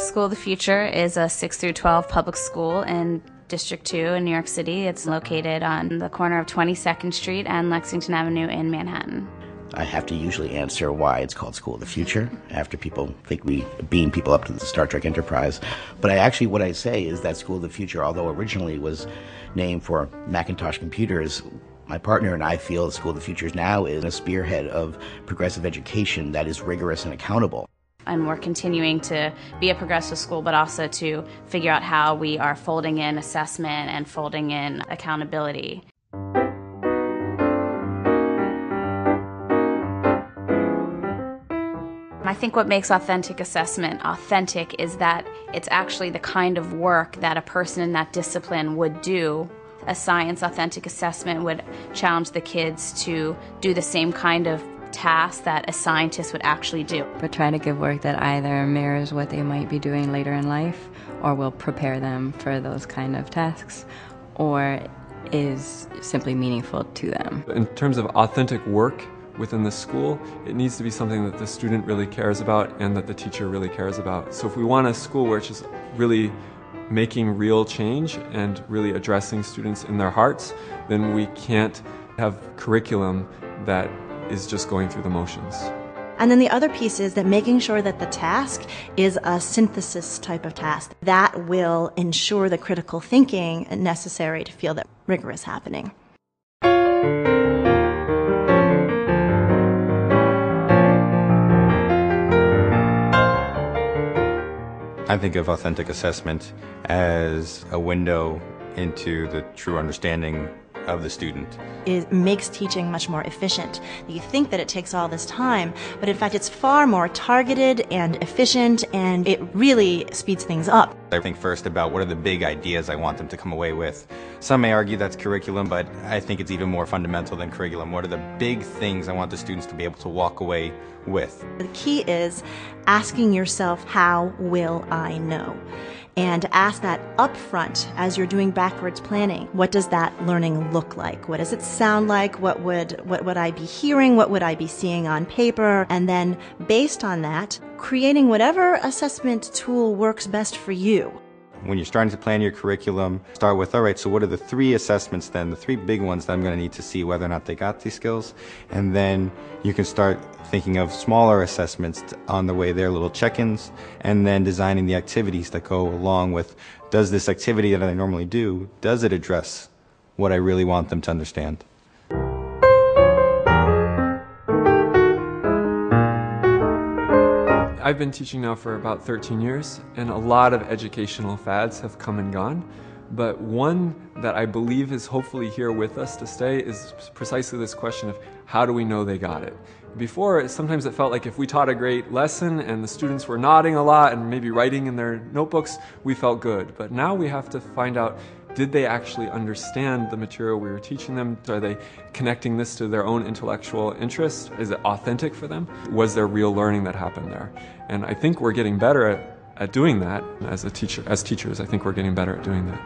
School of the Future is a 6 through 12 public school in District 2 in New York City. It's located on the corner of 22nd Street and Lexington Avenue in Manhattan. I have to usually answer why it's called School of the Future after people think we beam people up to the Star Trek Enterprise. But what I say is that School of the Future, although originally was named for Macintosh computers, my partner and I feel School of the Future now is a spearhead of progressive education that is rigorous and accountable. And we're continuing to be a progressive school, but also to figure out how we are folding in assessment and folding in accountability. I think what makes authentic assessment authentic is that it's actually the kind of work that a person in that discipline would do. A science authentic assessment would challenge the kids to do the same kind of tasks that a scientist would actually do. But try to give work that either mirrors what they might be doing later in life or will prepare them for those kind of tasks or is simply meaningful to them. In terms of authentic work within the school, it needs to be something that the student really cares about and that the teacher really cares about. So if we want a school where it's just really making real change and really addressing students in their hearts, then we can't have curriculum that is just going through the motions. And then the other piece is that making sure that the task is a synthesis type of task that will ensure the critical thinking necessary to feel that rigor is happening. I think of authentic assessment as a window into the true understanding of the student. It makes teaching much more efficient. You think that it takes all this time, but in fact it's far more targeted and efficient, and it really speeds things up. I think first about what are the big ideas I want them to come away with. Some may argue that's curriculum, but I think it's even more fundamental than curriculum. What are the big things I want the students to be able to walk away with? The key is asking yourself, how will I know? And ask that up front as you're doing backwards planning. What does that learning look like? What does it sound like? What would I be hearing? What would I be seeing on paper? And then based on that, creating whatever assessment tool works best for you. When you're starting to plan your curriculum, start with, all right, so what are the 3 assessments then, the 3 big ones that I'm going to need to see whether or not they got these skills? And then you can start thinking of smaller assessments on the way there, little check-ins, and then designing the activities that go along with, does this activity that I normally do, does it address what I really want them to understand? I've been teaching now for about 13 years, and a lot of educational fads have come and gone. But one that I believe is hopefully here with us to stay is precisely this question of how do we know they got it? Before, sometimes it felt like if we taught a great lesson and the students were nodding a lot and maybe writing in their notebooks, we felt good. But now we have to find out, did they actually understand the material we were teaching them? Are they connecting this to their own intellectual interest? Is it authentic for them? Was there real learning that happened there? And I think we're getting better at doing that as teachers. I think we're getting better at doing that.